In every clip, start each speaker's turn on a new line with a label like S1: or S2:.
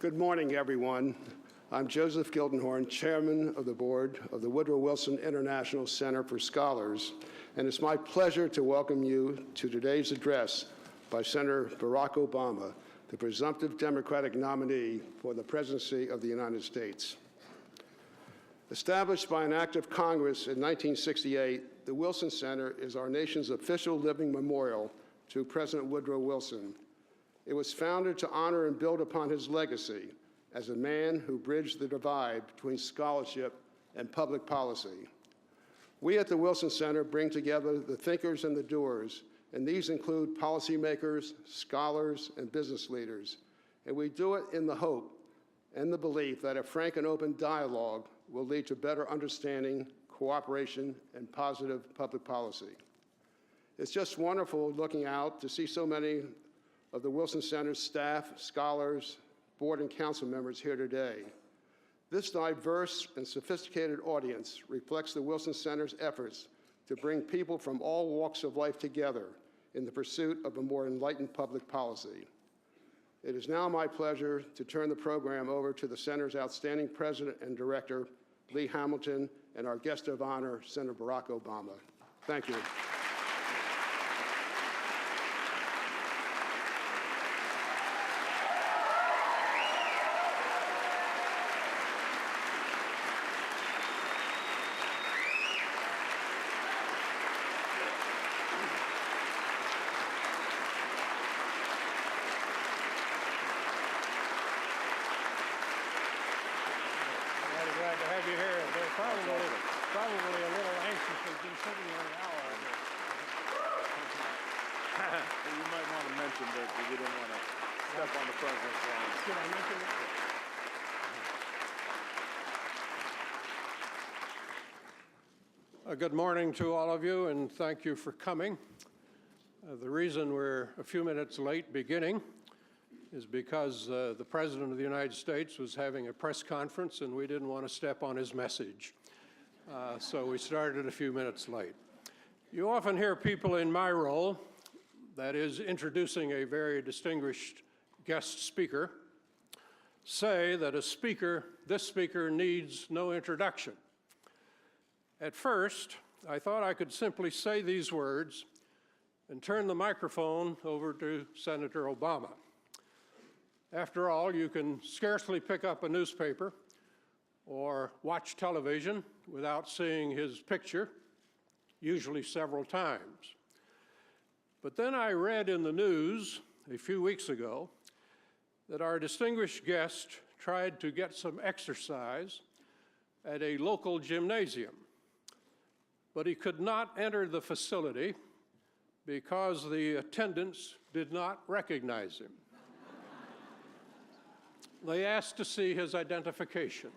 S1: Good morning, everyone. I'm Joseph Gildenhorn, Chairman of the Board of the Woodrow Wilson International Center for Scholars, and it's my pleasure to welcome you to today's address by Senator Barack Obama, the presumptive Democratic nominee for the presidency of the United States. Established by an act of Congress in 1968, the Wilson Center is our nation's official living memorial to President Woodrow Wilson. It was founded to honor and build upon his legacy as a man who bridged the divide between scholarship and public policy. We at the Wilson Center bring together the thinkers and the doers, and these include policymakers, scholars, and business leaders. And we do it in the hope and the belief that a frank and open dialogue will lead to better understanding, cooperation, and positive public policy. It's just wonderful looking out to see so many of the Wilson Center's staff, scholars, board and council members here today. This diverse and sophisticated audience reflects the Wilson Center's efforts to bring people from all walks of life together in the pursuit of a more enlightened public policy. It is now my pleasure to turn the program over to the Center's outstanding president and director, Lee Hamilton, and our guest of honor, Senator Barack Obama. Thank you.
S2: Probably a little anxious. They've been sitting here an hour.
S3: Well, you might want to mention that we didn't want to step on the president's line.
S2: Should I mention it? Good morning to all of you, and thank you for coming. The reason we're a few minutes late beginning is because the President of the United States was having a press conference, and we didn't want to step on his message. So we started a few minutes late. You often hear people in my role, that is introducing a very distinguished guest speaker, say that this speaker needs no introduction. At first, I thought I could simply say these words and turn the microphone over to Senator Obama. After all, you can scarcely pick up a newspaper or watch television without seeing his picture, usually several times. But then I read in the news a few weeks ago that our distinguished guest tried to get some exercise at a local gymnasium, but he could not enter the facility because the attendants did not recognize him. They asked to see his identification.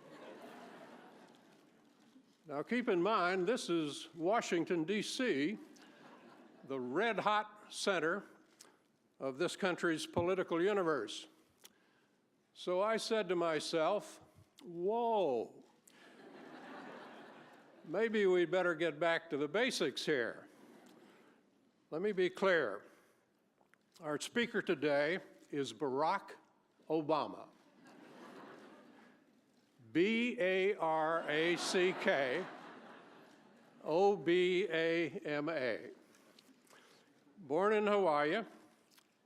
S2: Now keep in mind, this is Washington, D.C., the red-hot center of this country's political universe. So I said to myself, whoa, maybe we'd better get back to the basics here. Let me be clear. Our speaker today is Barack Obama. B-A-R-A-C-K, O-B-A-M-A. Born in Hawaii,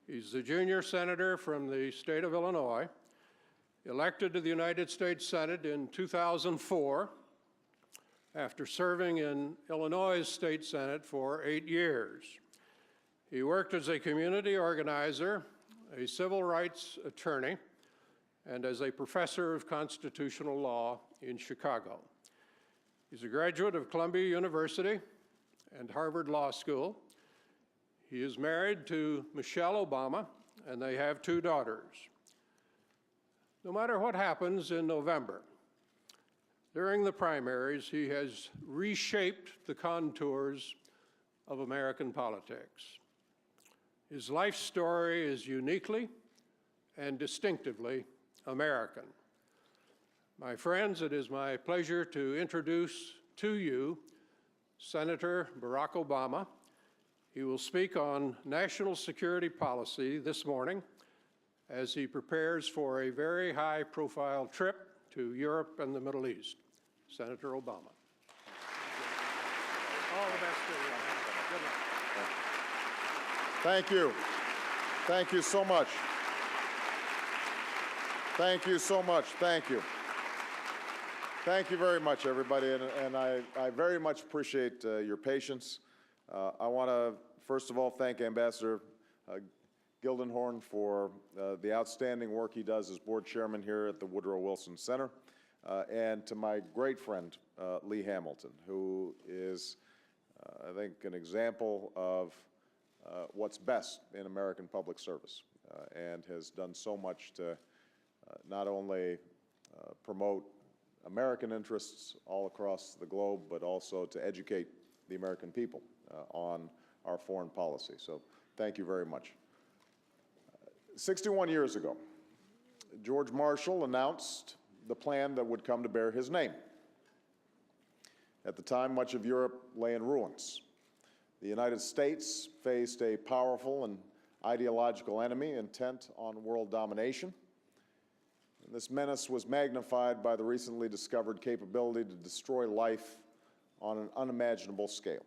S2: he's the junior senator from the state of Illinois, elected to the United States Senate in 2004 after serving in Illinois' state Senate for 8 years. He worked as a community organizer, a civil rights attorney, and as a professor of constitutional law in Chicago. He's a graduate of Columbia University and Harvard Law School. He is married to Michelle Obama, and they have 2 daughters. No matter what happens in November, during the primaries, he has reshaped the contours of American politics. His life story is uniquely and distinctively American. My friends, it is my pleasure to introduce to you Senator Barack Obama. He will speak on national security policy this morning as he prepares for a very high-profile trip to Europe and the Middle East. Senator Obama. All the best to you. Good luck.
S4: Thank you. Thank you so much. Thank you so much. Thank you. Thank you very much, everybody, and I very much appreciate your patience. I want to, first of all, thank Ambassador Gildenhorn for the outstanding work he does as board chairman here at the Woodrow Wilson Center, and to my great friend, Lee Hamilton, who is, I think, an example of what's best in American public service, and has done so much to not only promote American interests all across the globe, but also to educate the American people on our foreign policy. So thank you very much. 61 years ago, George Marshall announced the plan that would come to bear his name. At the time, much of Europe lay in ruins. The United States faced a powerful and ideological enemy intent on world domination. And this menace was magnified by the recently discovered capability to destroy life on an unimaginable scale.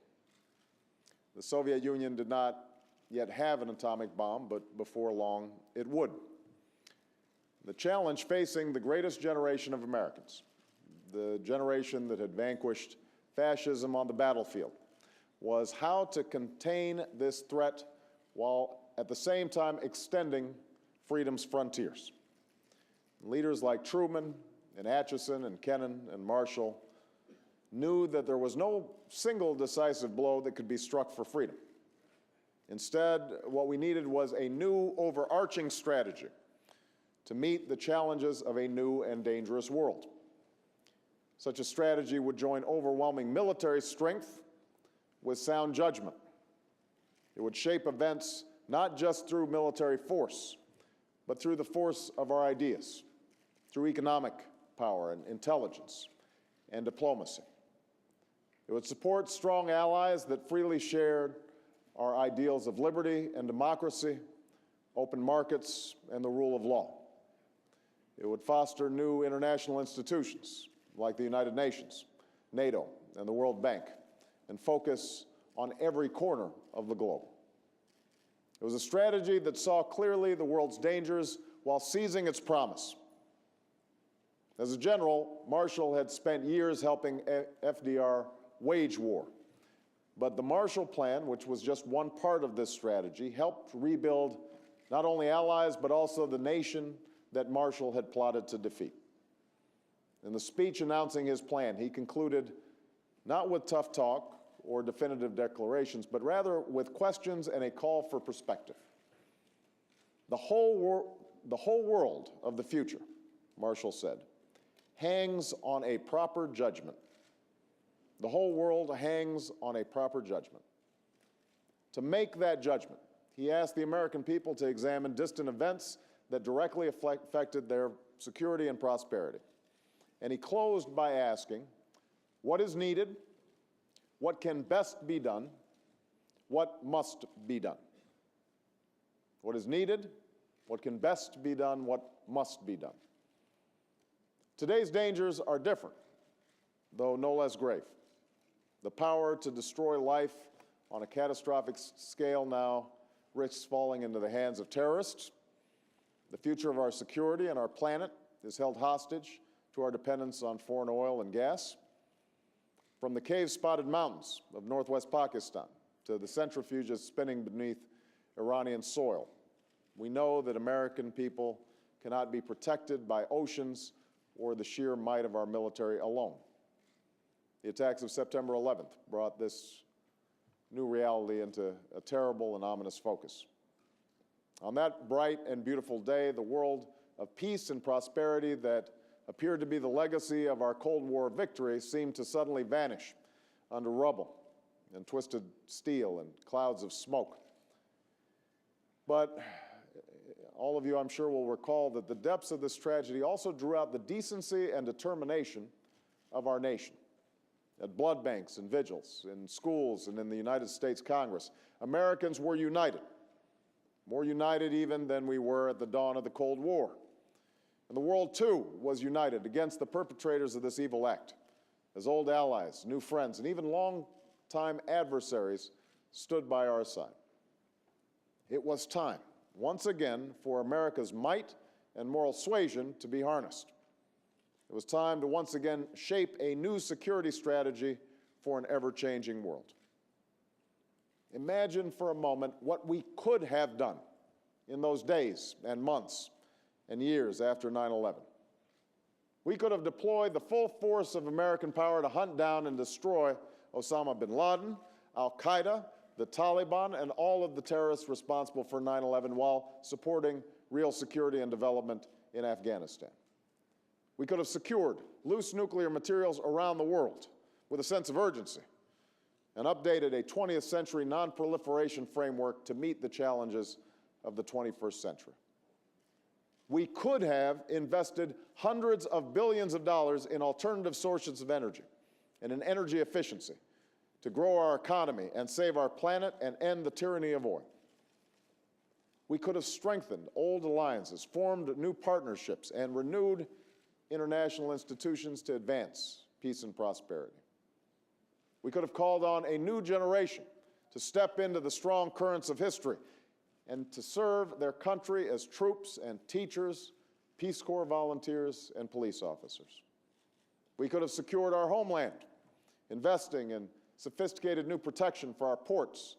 S4: The Soviet Union did not yet have an atomic bomb, but before long it would. The challenge facing the greatest generation of Americans, the generation that had vanquished fascism on the battlefield, was how to contain this threat while at the same time extending freedom's frontiers. Leaders like Truman and Atchison and Kennan and Marshall knew that there was no single decisive blow that could be struck for freedom. Instead, what we needed was a new overarching strategy to meet the challenges of a new and dangerous world. Such a strategy would join overwhelming military strength with sound judgment. It would shape events not just through military force, but through the force of our ideas, through economic power and intelligence and diplomacy. It would support strong allies that freely shared our ideals of liberty and democracy, open markets, and the rule of law. It would foster new international institutions like the United Nations, NATO, and the World Bank, and focus on every corner of the globe. It was a strategy that saw clearly the world's dangers while seizing its promise. As a general, Marshall had spent years helping FDR wage war. But the Marshall Plan, which was just one part of this strategy, helped rebuild not only allies, but also the nation that Marshall had plotted to defeat. In the speech announcing his plan, he concluded not with tough talk or definitive declarations, but rather with questions and a call for perspective. The whole world of the future, Marshall said, hangs on a proper judgment. The whole world hangs on a proper judgment. To make that judgment, he asked the American people to examine distant events that directly affected their security and prosperity. And he closed by asking, what is needed? What can best be done? What must be done? What is needed? What can best be done? What must be done? Today's dangers are different, though no less grave. The power to destroy life on a catastrophic scale now risks falling into the hands of terrorists. The future of our security and our planet is held hostage to our dependence on foreign oil and gas. From the cave-spotted mountains of northwest Pakistan to the centrifuges spinning beneath Iranian soil, we know that American people cannot be protected by oceans or the sheer might of our military alone. The attacks of September 11th brought this new reality into a terrible and ominous focus. On that bright and beautiful day, the world of peace and prosperity that appeared to be the legacy of our Cold War victory seemed to suddenly vanish under rubble and twisted steel and clouds of smoke. But all of you, I'm sure, will recall that the depths of this tragedy also drew out the decency and determination of our nation. At blood banks and vigils, in schools and in the United States Congress, Americans were united more united even than we were at the dawn of the Cold War. And the world, too, was united against the perpetrators of this evil act, as old allies, new friends, and even long-time adversaries stood by our side. It was time, once again, for America's might and moral suasion to be harnessed. It was time to once again shape a new security strategy for an ever-changing world. Imagine for a moment what we could have done in those days and months and years after 9/11. We could have deployed the full force of American power to hunt down and destroy Osama bin Laden, al-Qaeda, the Taliban, and all of the terrorists responsible for 9/11 while supporting real security and development in Afghanistan. We could have secured loose nuclear materials around the world with a sense of urgency and updated a 20th century non-proliferation framework to meet the challenges of the 21st century. We could have invested hundreds of billions of dollars in alternative sources of energy and in energy efficiency to grow our economy and save our planet and end the tyranny of oil. We could have strengthened old alliances, formed new partnerships, and renewed international institutions to advance peace and prosperity. We could have called on a new generation to step into the strong currents of history and to serve their country as troops and teachers, Peace Corps volunteers, and police officers. We could have secured our homeland, investing in sophisticated new protection for our ports,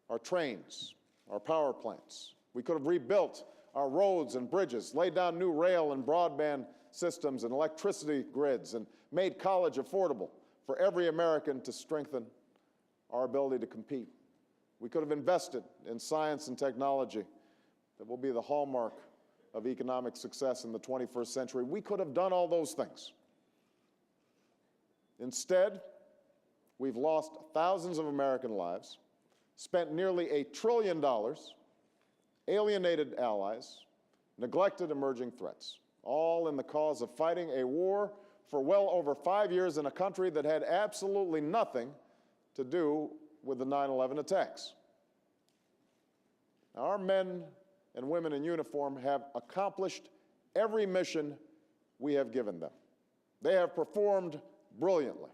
S4: our trains, our power plants. We could have rebuilt our roads and bridges, laid down new rail and broadband systems and electricity grids, and made college affordable for every American to strengthen our ability to compete. We could have invested in science and technology that will be the hallmark of economic success in the 21st century. We could have done all those things. Instead, we've lost thousands of American lives, spent nearly $1 trillion, alienated allies, neglected emerging threats, all in the cause of fighting a war for well over 5 years in a country that had absolutely nothing to do with the 9/11 attacks. Now, our men and women in uniform have accomplished every mission we have given them. They have performed brilliantly.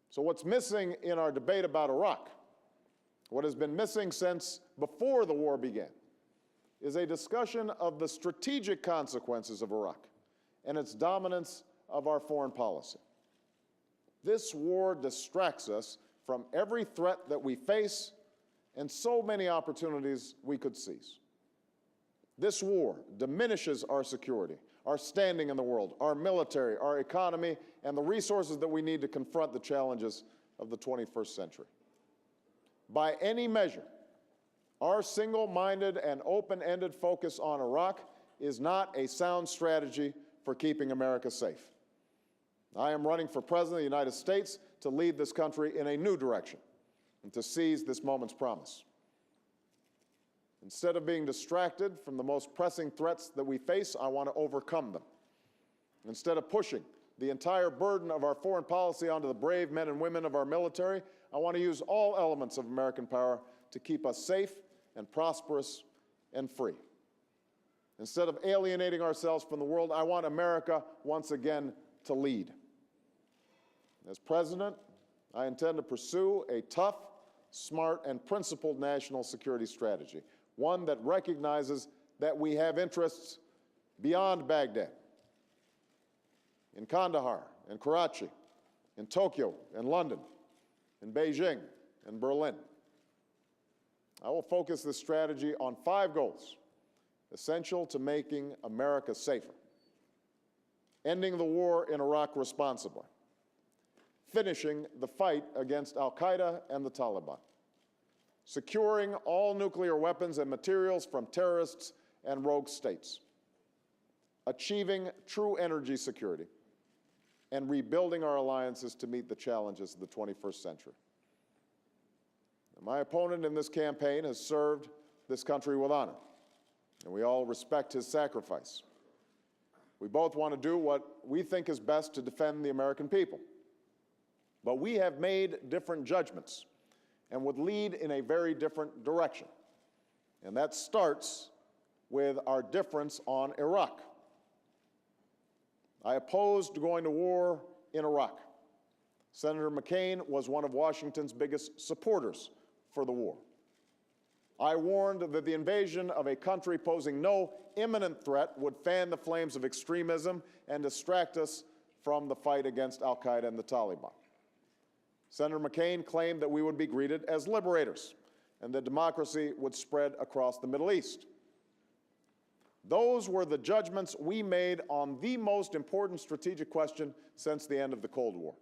S4: So what's missing in our debate about Iraq, what has been missing since before the war began, is a discussion of the strategic consequences of Iraq and its dominance of our foreign policy. This war distracts us from every threat that we face and so many opportunities we could seize. This war diminishes our security, our standing in the world, our military, our economy, and the resources that we need to confront the challenges of the 21st century. By any measure, our single-minded and open-ended focus on Iraq is not a sound strategy for keeping America safe. I am running for President of the United States to lead this country in a new direction and to seize this moment's promise. Instead of being distracted from the most pressing threats that we face, I want to overcome them. Instead of pushing the entire burden of our foreign policy onto the brave men and women of our military, I want to use all elements of American power to keep us safe and prosperous and free. Instead of alienating ourselves from the world, I want America once again to lead. As president, I intend to pursue a tough, smart, and principled national security strategy, one that recognizes that we have interests beyond Baghdad, in Kandahar, in Karachi, in Tokyo, in London, in Beijing, and Berlin. I will focus this strategy on 5 goals essential to making America safer: ending the war in Iraq responsibly, finishing the fight against al-Qaeda and the Taliban, securing all nuclear weapons and materials from terrorists and rogue states, achieving true energy security, and rebuilding our alliances to meet the challenges of the 21st century. My opponent in this campaign has served this country with honor, and we all respect his sacrifice. We both want to do what we think is best to defend the American people. But we have made different judgments and would lead in a very different direction. And that starts with our difference on Iraq. I opposed going to war in Iraq. Senator McCain was one of Washington's biggest supporters for the war. I warned that the invasion of a country posing no imminent threat would fan the flames of extremism and distract us from the fight against al-Qaeda and the Taliban. Senator McCain claimed that we would be greeted as liberators and that democracy would spread across the Middle East. Those were the judgments we made on the most important strategic question since the end of the Cold War.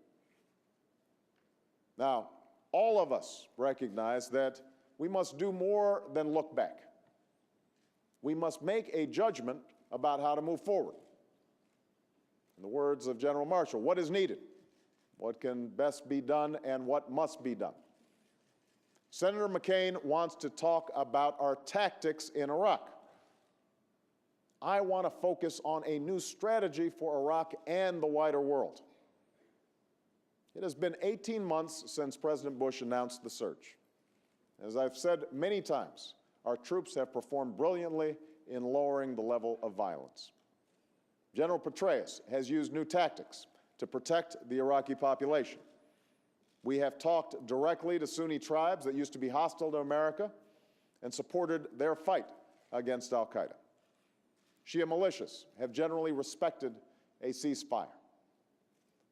S4: Now, all of us recognize that we must do more than look back. We must make a judgment about how to move forward. In the words of General Marshall, what is needed, what can best be done, and what must be done. Senator McCain wants to talk about our tactics in Iraq. I want to focus on a new strategy for Iraq and the wider world. It has been 18 months since President Bush announced the surge. As I've said many times, our troops have performed brilliantly in lowering the level of violence. General Petraeus has used new tactics to protect the Iraqi population. We have talked directly to Sunni tribes that used to be hostile to America and supported their fight against al-Qaeda. Shia militias have generally respected a ceasefire.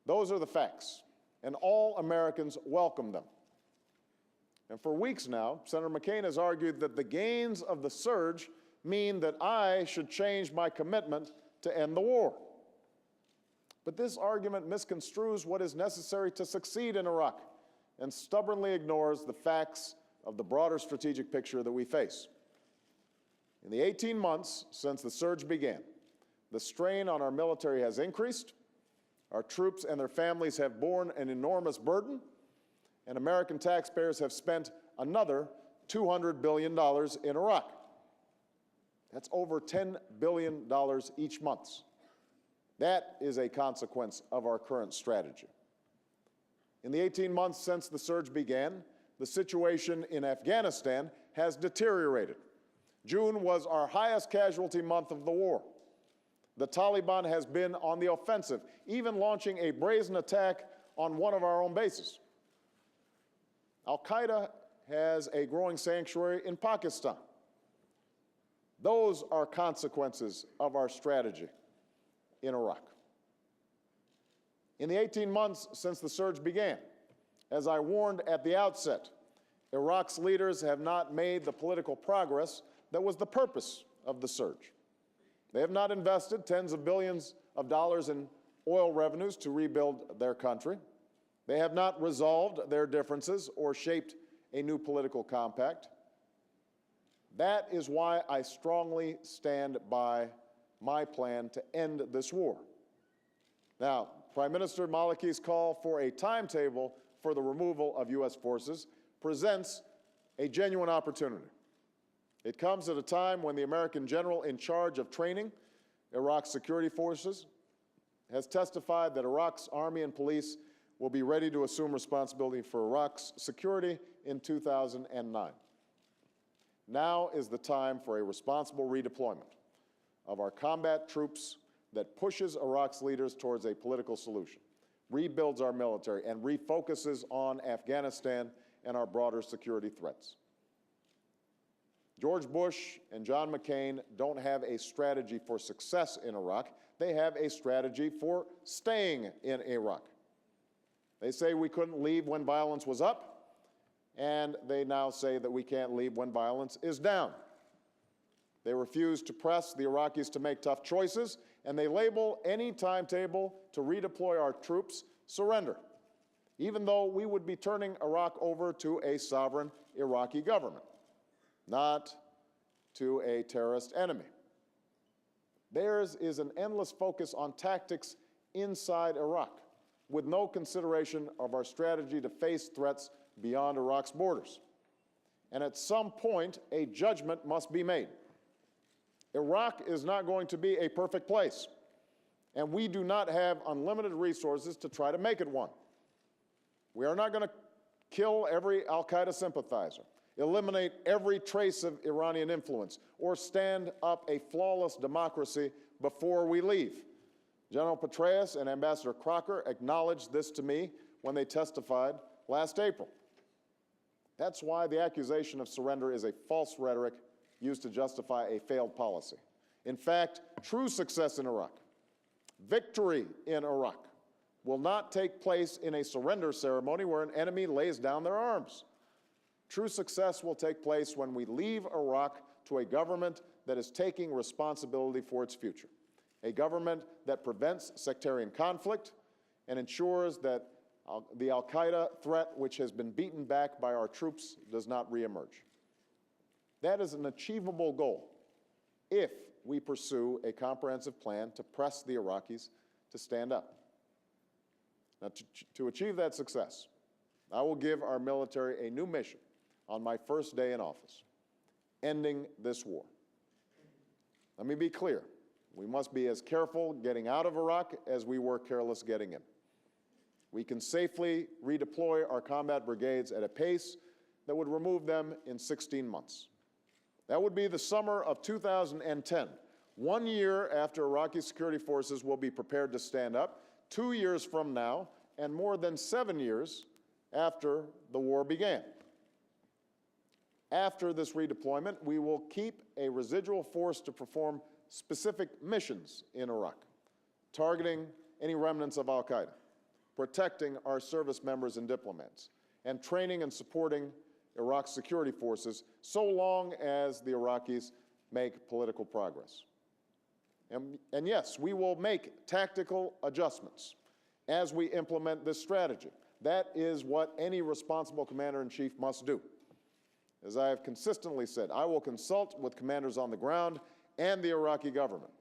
S4: Those are the facts, and all Americans welcome them. And for weeks now, Senator McCain has argued that the gains of the surge mean that I should change my commitment to end the war. But this argument misconstrues what is necessary to succeed in Iraq and stubbornly ignores the facts of the broader strategic picture that we face. In the 18 months since the surge began, the strain on our military has increased, our troops and their families have borne an enormous burden, and American taxpayers have spent another $200 billion in Iraq. That's over $10 billion each month. That is a consequence of our current strategy. In the 18 months since the surge began, the situation in Afghanistan has deteriorated. June was our highest casualty month of the war. The Taliban has been on the offensive, even launching a brazen attack on one of our own bases. Al-Qaeda has a growing sanctuary in Pakistan. Those are consequences of our strategy in Iraq. In the 18 months since the surge began, as I warned at the outset, Iraq's leaders have not made the political progress that was the purpose of the surge. They have not invested tens of billions of dollars in oil revenues to rebuild their country. They have not resolved their differences or shaped a new political compact. That is why I strongly stand by my plan to end this war. Now, Prime Minister Maliki's call for a timetable for the removal of U.S. forces presents a genuine opportunity. It comes at a time when the American general in charge of training Iraq's security forces has testified that Iraq's army and police will be ready to assume responsibility for Iraq's security in 2009. Now is the time for a responsible redeployment of our combat troops that pushes Iraq's leaders towards a political solution, rebuilds our military, and refocuses on Afghanistan and our broader security threats. George Bush and John McCain don't have a strategy for success in Iraq. They have a strategy for staying in Iraq. They say we couldn't leave when violence was up, and they now say that we can't leave when violence is down. They refuse to press the Iraqis to make tough choices, and they label any timetable to redeploy our troops surrender, even though we would be turning Iraq over to a sovereign Iraqi government, not to a terrorist enemy. Theirs is an endless focus on tactics inside Iraq, with no consideration of our strategy to face threats beyond Iraq's borders. And at some point, a judgment must be made. Iraq is not going to be a perfect place, and we do not have unlimited resources to try to make it one. We are not going to kill every al-Qaeda sympathizer, eliminate every trace of Iranian influence, or stand up a flawless democracy before we leave. General Petraeus and Ambassador Crocker acknowledged this to me when they testified last April. That's why the accusation of surrender is a false rhetoric used to justify a failed policy. In fact, true success in Iraq, victory in Iraq, will not take place in a surrender ceremony where an enemy lays down their arms. True success will take place when we leave Iraq to a government that is taking responsibility for its future, a government that prevents sectarian conflict and ensures that the al-Qaeda threat, which has been beaten back by our troops, does not reemerge. That is an achievable goal if we pursue a comprehensive plan to press the Iraqis to stand up. Now, to achieve that success, I will give our military a new mission on my first day in office: ending this war. Let me be clear. We must be as careful getting out of Iraq as we were careless getting in. We can safely redeploy our combat brigades at a pace that would remove them in 16 months. That would be the summer of 2010, 1 year after Iraqi security forces will be prepared to stand up, 2 years from now, and more than 7 years after the war began. After this redeployment, we will keep a residual force to perform specific missions in Iraq, targeting any remnants of al-Qaeda, protecting our service members and diplomats, and training and supporting Iraq's security forces so long as the Iraqis make political progress. And yes, we will make tactical adjustments as we implement this strategy. That is what any responsible commander-in-chief must do. As I have consistently said, I will consult with commanders on the ground and the Iraqi government.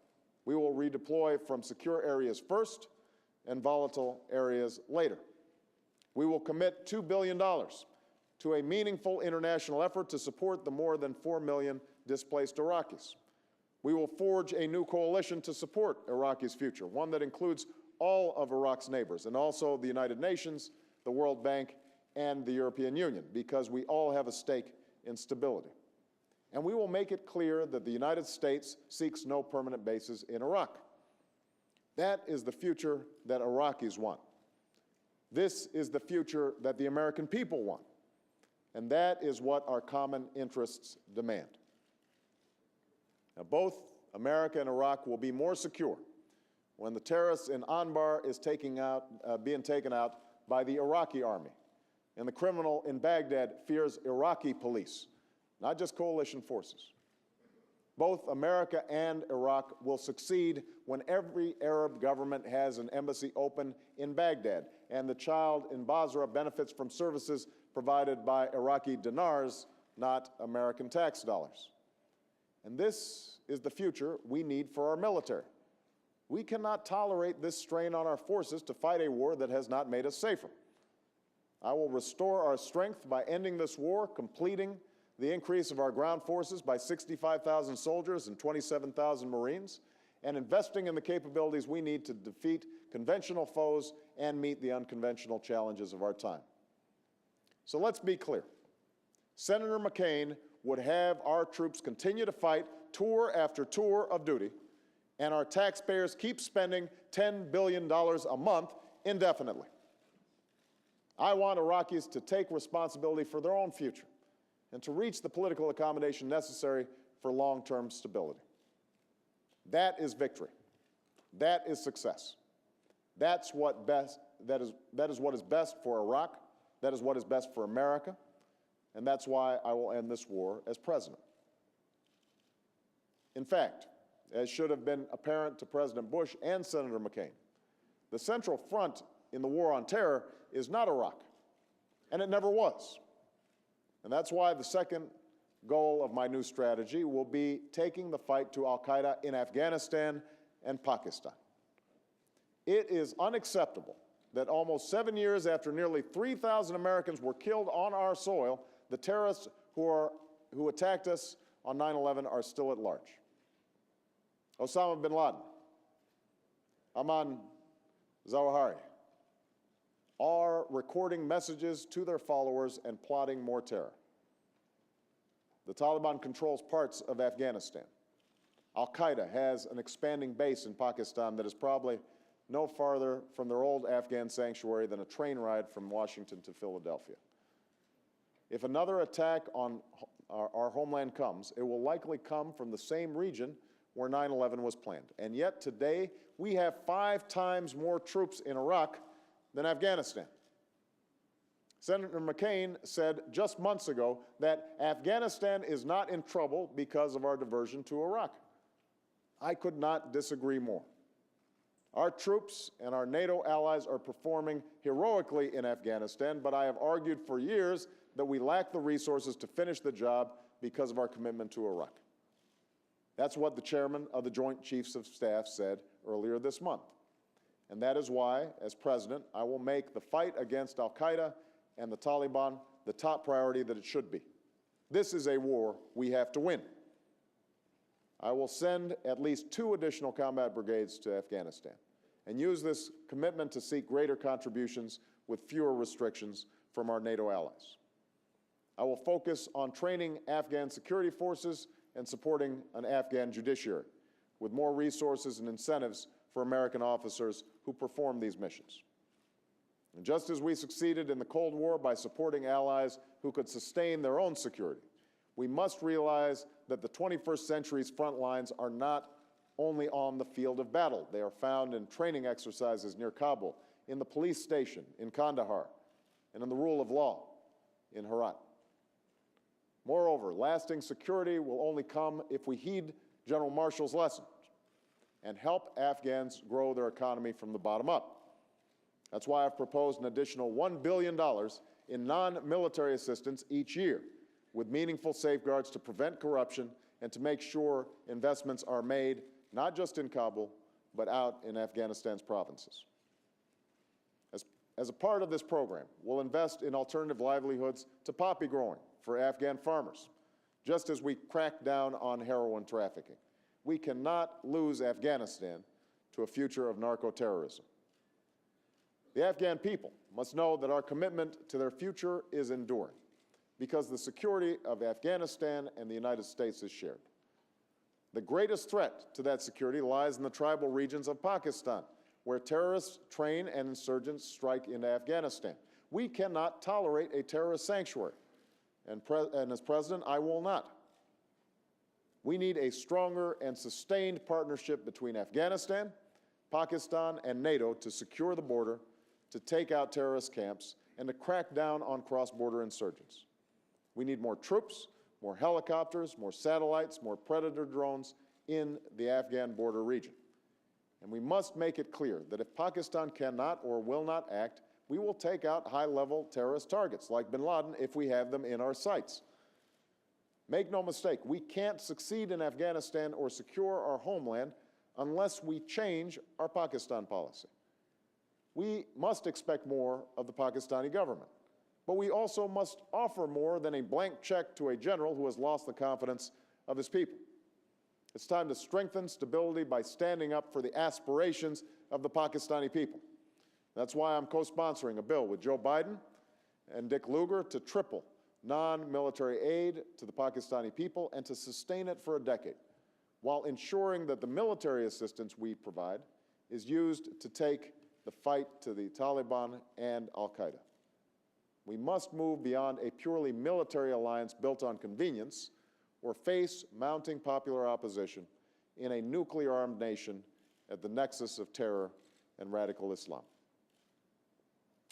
S4: We will redeploy from secure areas first and volatile areas later. We will commit $2 billion to a meaningful international effort to support the more than 4 million displaced Iraqis. We will forge a new coalition to support Iraq's future, one that includes all of Iraq's neighbors, and also the United Nations, the World Bank, and the European Union, because we all have a stake in stability. And we will make it clear that the United States seeks no permanent bases in Iraq. That is the future that Iraqis want. This is the future that the American people want. And that is what our common interests demand. Now, both America and Iraq will be more secure when the terrorists in Anbar is being taken out by the Iraqi army, and the criminal in Baghdad fears Iraqi police, not just coalition forces. Both America and Iraq will succeed when every Arab government has an embassy open in Baghdad, and the child in Basra benefits from services provided by Iraqi dinars, not American tax dollars. And this is the future we need for our military. We cannot tolerate this strain on our forces to fight a war that has not made us safer. I will restore our strength by ending this war, completing the increase of our ground forces by 65,000 soldiers and 27,000 Marines, and investing in the capabilities we need to defeat conventional foes and meet the unconventional challenges of our time. So let's be clear. Senator McCain would have our troops continue to fight tour after tour of duty, and our taxpayers keep spending $10 billion a month indefinitely. I want Iraqis to take responsibility for their own future and to reach the political accommodation necessary for long-term stability. That is victory. That is success. That is what is best for Iraq. That is what is best for America. And that's why I will end this war as president. In fact, as should have been apparent to President Bush and Senator McCain, the central front in the war on terror is not Iraq, and it never was. And that's why the second goal of my new strategy will be taking the fight to al-Qaeda in Afghanistan and Pakistan. It is unacceptable that almost 7 years after nearly 3,000 Americans were killed on our soil, the terrorists who attacked us on 9/11 are still at large. Osama bin Laden, Ayman Zawahiri are recording messages to their followers and plotting more terror. The Taliban controls parts of Afghanistan. Al-Qaeda has an expanding base in Pakistan that is probably no farther from their old Afghan sanctuary than a train ride from Washington to Philadelphia. If another attack on our homeland comes, it will likely come from the same region where 9/11 was planned. And yet today, we have 5 times more troops in Iraq than Afghanistan. Senator McCain said just months ago that Afghanistan is not in trouble because of our diversion to Iraq. I could not disagree more. Our troops and our NATO allies are performing heroically in Afghanistan, but I have argued for years that we lack the resources to finish the job because of our commitment to Iraq. That's what the chairman of the Joint Chiefs of Staff said earlier this month. And that is why, as president, I will make the fight against al-Qaeda and the Taliban the top priority that it should be. This is a war we have to win. I will send at least 2 additional combat brigades to Afghanistan and use this commitment to seek greater contributions with fewer restrictions from our NATO allies. I will focus on training Afghan security forces and supporting an Afghan judiciary with more resources and incentives for American officers who perform these missions. And just as we succeeded in the Cold War by supporting allies who could sustain their own security, we must realize that the 21st century's front lines are not only on the field of battle. They are found in training exercises near Kabul, in the police station in Kandahar, and in the rule of law in Herat. Moreover, lasting security will only come if we heed General Marshall's lessons and help Afghans grow their economy from the bottom up. That's why I've proposed an additional $1 billion in non-military assistance each year, with meaningful safeguards to prevent corruption and to make sure investments are made not just in Kabul, but out in Afghanistan's provinces. As a part of this program, we'll invest in alternative livelihoods to poppy growing for Afghan farmers, just as we crack down on heroin trafficking. We cannot lose Afghanistan to a future of narco-terrorism. The Afghan people must know that our commitment to their future is enduring, because the security of Afghanistan and the United States is shared. The greatest threat to that security lies in the tribal regions of Pakistan, where terrorists train and insurgents strike into Afghanistan. We cannot tolerate a terrorist sanctuary, and as president, I will not. We need a stronger and sustained partnership between Afghanistan, Pakistan, and NATO to secure the border, to take out terrorist camps, and to crack down on cross-border insurgents. We need more troops, more helicopters, more satellites, more Predator drones in the Afghan border region. And we must make it clear that if Pakistan cannot or will not act, we will take out high-level terrorist targets like bin Laden if we have them in our sights. Make no mistake, we can't succeed in Afghanistan or secure our homeland unless we change our Pakistan policy. We must expect more of the Pakistani government, but we also must offer more than a blank check to a general who has lost the confidence of his people. It's time to strengthen stability by standing up for the aspirations of the Pakistani people. That's why I'm co-sponsoring a bill with Joe Biden and Dick Lugar to triple non-military aid to the Pakistani people and to sustain it for a decade, while ensuring that the military assistance we provide is used to take the fight to the Taliban and al-Qaeda. We must move beyond a purely military alliance built on convenience or face mounting popular opposition in a nuclear-armed nation at the nexus of terror and radical Islam.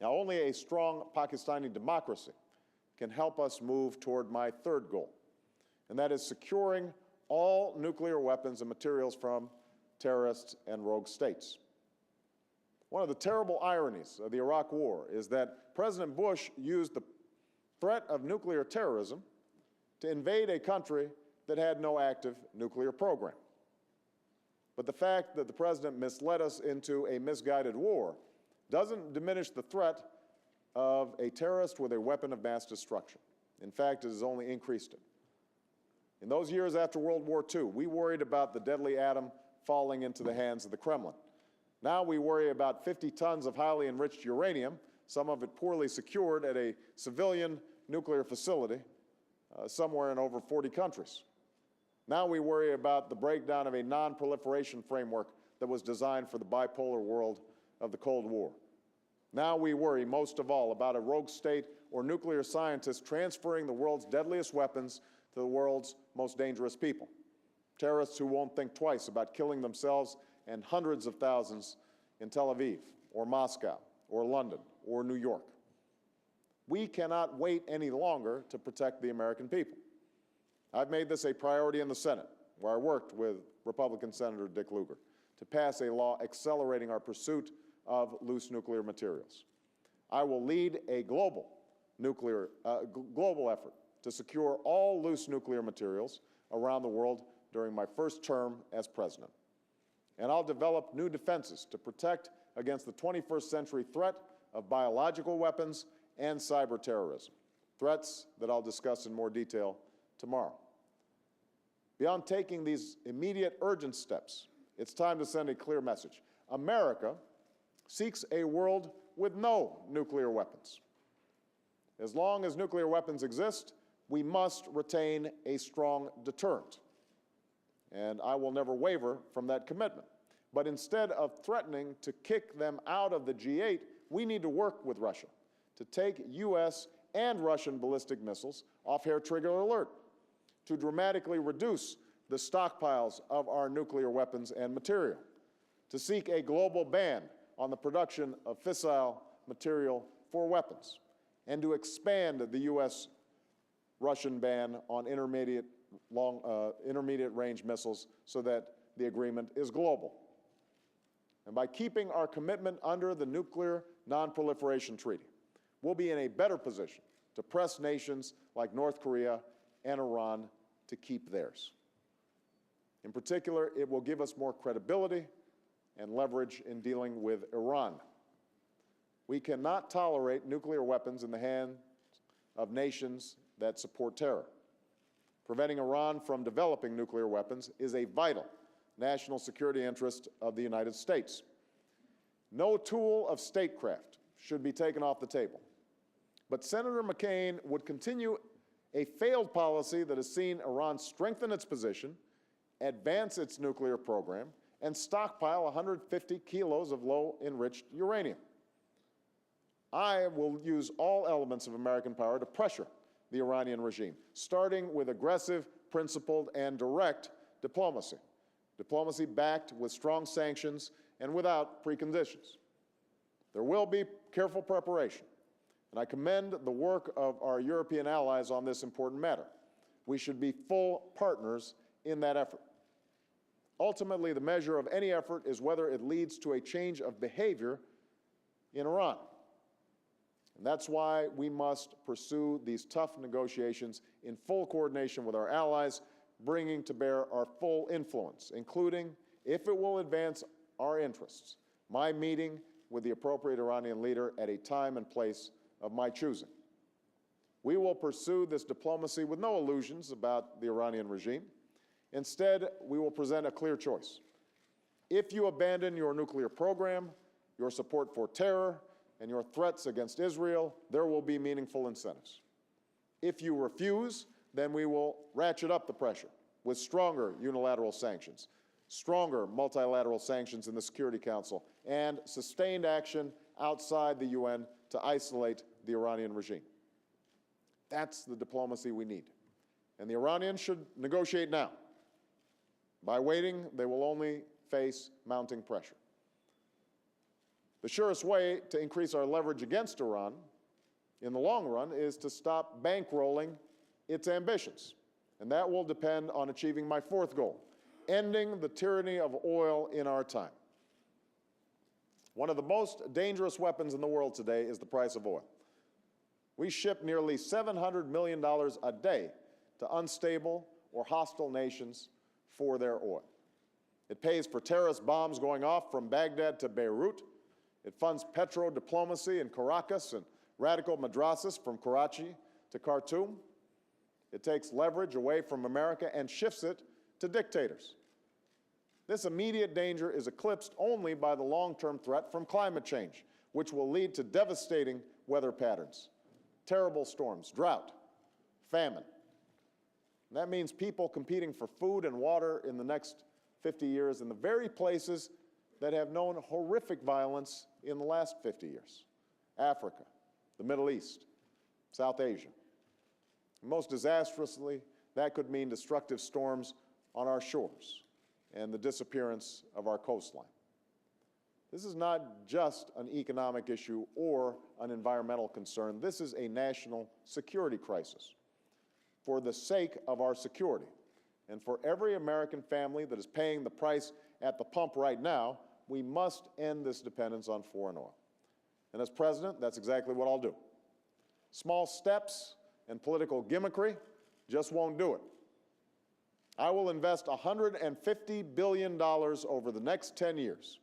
S4: Now, only a strong Pakistani democracy can help us move toward my third goal, and that is securing all nuclear weapons and materials from terrorists and rogue states. One of the terrible ironies of the Iraq War is that President Bush used the threat of nuclear terrorism to invade a country that had no active nuclear program. But the fact that the president misled us into a misguided war doesn't diminish the threat of a terrorist with a weapon of mass destruction. In fact, it has only increased it. In those years after World War II, we worried about the deadly atom falling into the hands of the Kremlin. Now we worry about 50 tons of highly enriched uranium, some of it poorly secured at a civilian nuclear facility, somewhere in over 40 countries. Now we worry about the breakdown of a non-proliferation framework that was designed for the bipolar world of the Cold War. Now we worry most of all about a rogue state or nuclear scientist transferring the world's deadliest weapons to the world's most dangerous people. Terrorists who won't think twice about killing themselves and hundreds of thousands in Tel Aviv, or Moscow, or London, or New York. We cannot wait any longer to protect the American people. I've made this a priority in the Senate, where I worked with Republican Senator Dick Lugar, to pass a law accelerating our pursuit of loose nuclear materials. I will lead a global effort to secure all loose nuclear materials around the world during my first term as president. And I'll develop new defenses to protect against the 21st century threat of biological weapons and cyber terrorism, threats that I'll discuss in more detail tomorrow. Beyond taking these immediate urgent steps, it's time to send a clear message. America seeks a world with no nuclear weapons. As long as nuclear weapons exist, we must retain a strong deterrent. And I will never waver from that commitment. But instead of threatening to kick them out of the G8, we need to work with Russia to take U.S. and Russian ballistic missiles off hair trigger alert, to dramatically reduce the stockpiles of our nuclear weapons and material, to seek a global ban on the production of fissile material for weapons, and to expand the U.S.-Russian ban on intermediate range missiles so that the agreement is global. And by keeping our commitment under the Nuclear Non-Proliferation Treaty, we'll be in a better position to press nations like North Korea and Iran to keep theirs. In particular, it will give us more credibility and leverage in dealing with Iran. We cannot tolerate nuclear weapons in the hands of nations that support terror. Preventing Iran from developing nuclear weapons is a vital national security interest of the United States. No tool of statecraft should be taken off the table. But Senator McCain would continue a failed policy that has seen Iran strengthen its position, advance its nuclear program, and stockpile 150 kilos of low-enriched uranium. I will use all elements of American power to pressure the Iranian regime, starting with aggressive, principled, and direct diplomacy. Diplomacy backed with strong sanctions and without preconditions. There will be careful preparation, and I commend the work of our European allies on this important matter. We should be full partners in that effort. Ultimately, the measure of any effort is whether it leads to a change of behavior in Iran. And that's why we must pursue these tough negotiations in full coordination with our allies, bringing to bear our full influence, including, if it will advance our interests, my meeting with the appropriate Iranian leader at a time and place of my choosing. We will pursue this diplomacy with no illusions about the Iranian regime. Instead, we will present a clear choice. If you abandon your nuclear program, your support for terror, and your threats against Israel, there will be meaningful incentives. If you refuse, then we will ratchet up the pressure with stronger unilateral sanctions, stronger multilateral sanctions in the Security Council, and sustained action outside the UN to isolate the Iranian regime. That's the diplomacy we need. And the Iranians should negotiate now. By waiting, they will only face mounting pressure. The surest way to increase our leverage against Iran in the long run is to stop bankrolling its ambitions. And that will depend on achieving my fourth goal, ending the tyranny of oil in our time. One of the most dangerous weapons in the world today is the price of oil. We ship nearly $700 million a day to unstable or hostile nations for their oil. It pays for terrorist bombs going off from Baghdad to Beirut. It funds petro-diplomacy in Caracas and radical madrasas from Karachi to Khartoum. It takes leverage away from America and shifts it to dictators. This immediate danger is eclipsed only by the long-term threat from climate change, which will lead to devastating weather patterns, terrible storms, drought, famine, And that means people competing for food and water in the next 50 years in the very places that have known horrific violence in the last 50 years. Africa, the Middle East, South Asia. Most disastrously, that could mean destructive storms on our shores and the disappearance of our coastline. This is not just an economic issue or an environmental concern. This is a national security crisis. For the sake of our security, and for every American family that is paying the price at the pump right now, we must end this dependence on foreign oil. And as president, that's exactly what I'll do. Small steps and political gimmickry just won't do it. I will invest $150 billion over the next 10 years,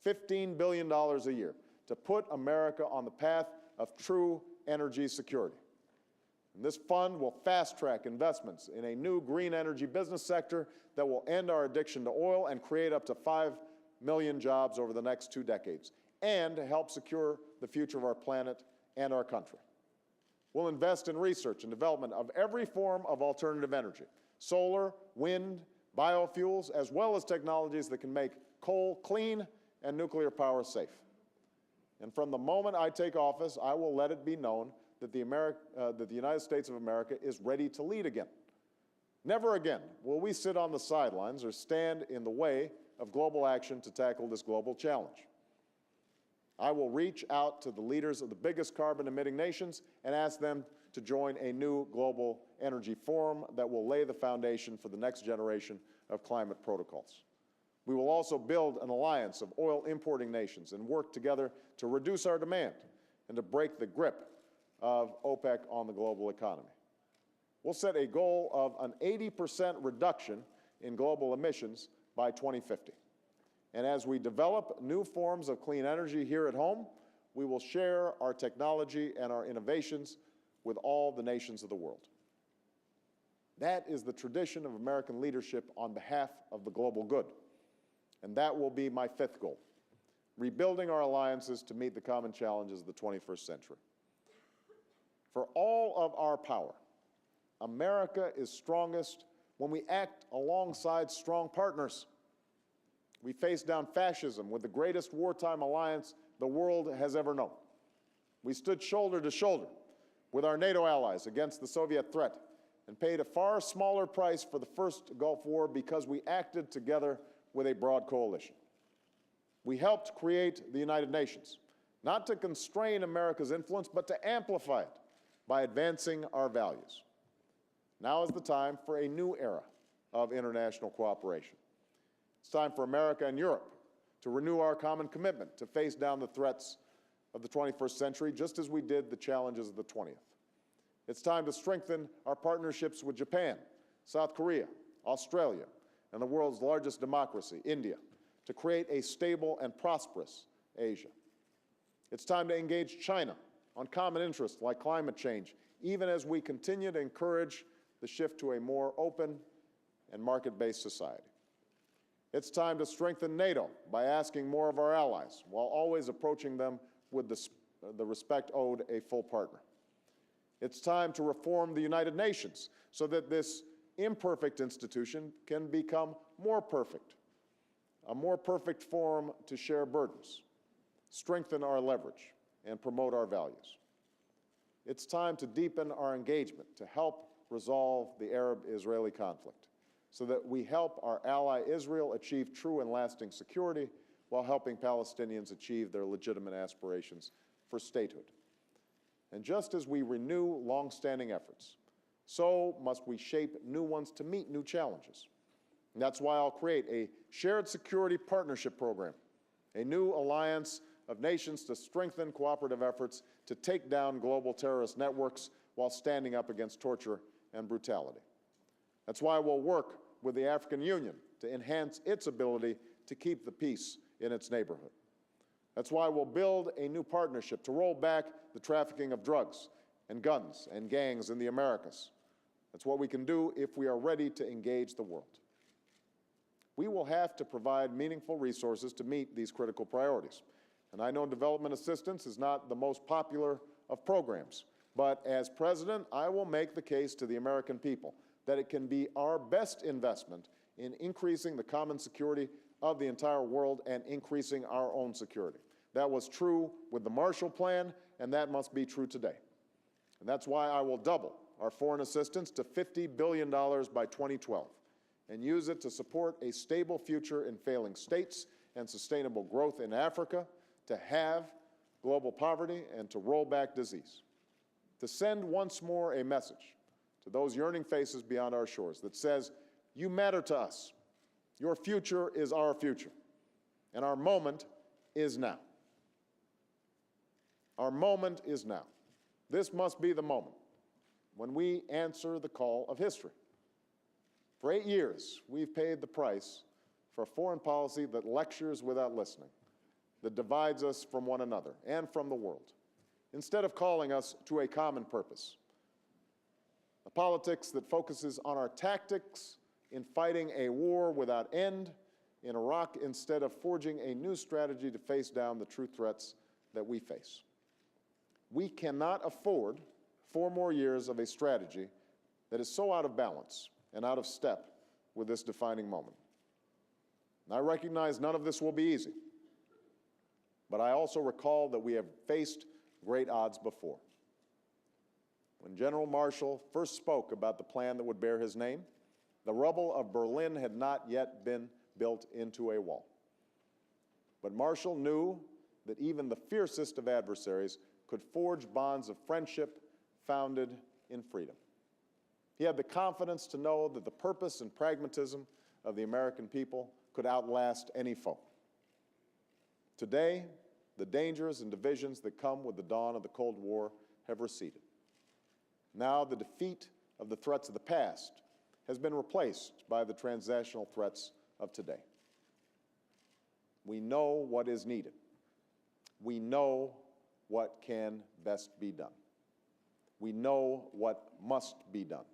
S4: $15 billion a year, to put America on the path of true energy security. And this fund will fast-track investments in a new green energy business sector that will end our addiction to oil and create up to 5 million jobs over the next 2 decades, and help secure the future of our planet and our country. We'll invest in research and development of every form of alternative energy, solar, wind, biofuels, as well as technologies that can make coal clean and nuclear power safe. And from the moment I take office, I will let it be known that the United States of America is ready to lead again. Never again will we sit on the sidelines or stand in the way of global action to tackle this global challenge. I will reach out to the leaders of the biggest carbon-emitting nations and ask them to join a new global energy forum that will lay the foundation for the next generation of climate protocols. We will also build an alliance of oil importing nations and work together to reduce our demand and to break the grip of OPEC on the global economy. We'll set a goal of an 80% reduction in global emissions by 2050. And as we develop new forms of clean energy here at home, we will share our technology and our innovations with all the nations of the world. That is the tradition of American leadership on behalf of the global good. And that will be my 5th goal, rebuilding our alliances to meet the common challenges of the 21st century. For all of our power, America is strongest when we act alongside strong partners. We faced down fascism with the greatest wartime alliance the world has ever known. We stood shoulder to shoulder with our NATO allies against the Soviet threat and paid a far smaller price for the first Gulf War because we acted together with a broad coalition. We helped create the United Nations, not to constrain America's influence, but to amplify it by advancing our values. Now is the time for a new era of international cooperation. It's time for America and Europe to renew our common commitment to face down the threats of the 21st century, just as we did the challenges of the 20th. It's time to strengthen our partnerships with Japan, South Korea, Australia, and the world's largest democracy, India, to create a stable and prosperous Asia. It's time to engage China on common interests like climate change, even as we continue to encourage the shift to a more open and market-based society. It's time to strengthen NATO by asking more of our allies, while always approaching them with the respect owed a full partner. It's time to reform the United Nations so that this imperfect institution can become more perfect, a more perfect forum to share burdens, strengthen our leverage, and promote our values. It's time to deepen our engagement to help resolve the Arab-Israeli conflict so that we help our ally Israel achieve true and lasting security while helping Palestinians achieve their legitimate aspirations for statehood. And just as we renew long-standing efforts, so must we shape new ones to meet new challenges. And that's why I'll create a shared security partnership program, a new alliance of nations to strengthen cooperative efforts to take down global terrorist networks while standing up against torture and brutality. That's why we'll work with the African Union to enhance its ability to keep the peace in its neighborhood. That's why we'll build a new partnership to roll back the trafficking of drugs and guns and gangs in the Americas. That's what we can do if we are ready to engage the world. We will have to provide meaningful resources to meet these critical priorities. And I know development assistance is not the most popular of programs, but as president, I will make the case to the American people that it can be our best investment in increasing the common security of the entire world and increasing our own security. That was true with the Marshall Plan, and that must be true today. And that's why I will double our foreign assistance to $50 billion by 2012 and use it to support a stable future in failing states and sustainable growth in Africa, to halve global poverty, and to roll back disease. To send once more a message to those yearning faces beyond our shores that says, you matter to us. Your future is our future, and our moment is now. Our moment is now. This must be the moment when we answer the call of history. For 8 years, we've paid the price for a foreign policy that lectures without listening, that divides us from one another and from the world, instead of calling us to a common purpose. A politics that focuses on our tactics in fighting a war without end in Iraq, instead of forging a new strategy to face down the true threats that we face. We cannot afford 4 more years of a strategy that is so out of balance and out of step with this defining moment. And I recognize none of this will be easy, but I also recall that we have faced great odds before. When General Marshall first spoke about the plan that would bear his name, the rubble of Berlin had not yet been built into a wall. But Marshall knew that even the fiercest of adversaries could forge bonds of friendship founded in freedom. He had the confidence to know that the purpose and pragmatism of the American people could outlast any foe. Today, the dangers and divisions that come with the dawn of the Cold War have receded. Now the defeat of the threats of the past has been replaced by the transnational threats of today. We know what is needed. We know what can best be done. We know what must be done.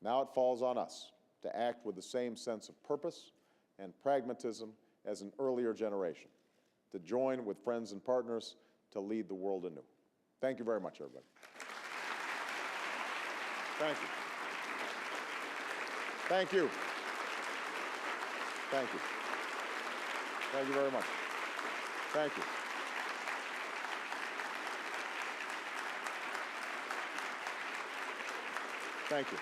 S4: Now it falls on us to act with the same sense of purpose and pragmatism as an earlier generation, to join with friends and partners to lead the world anew. Thank you very much, everybody. Thank you. Thank you. Thank you. Thank you very much. Thank you. Thank you.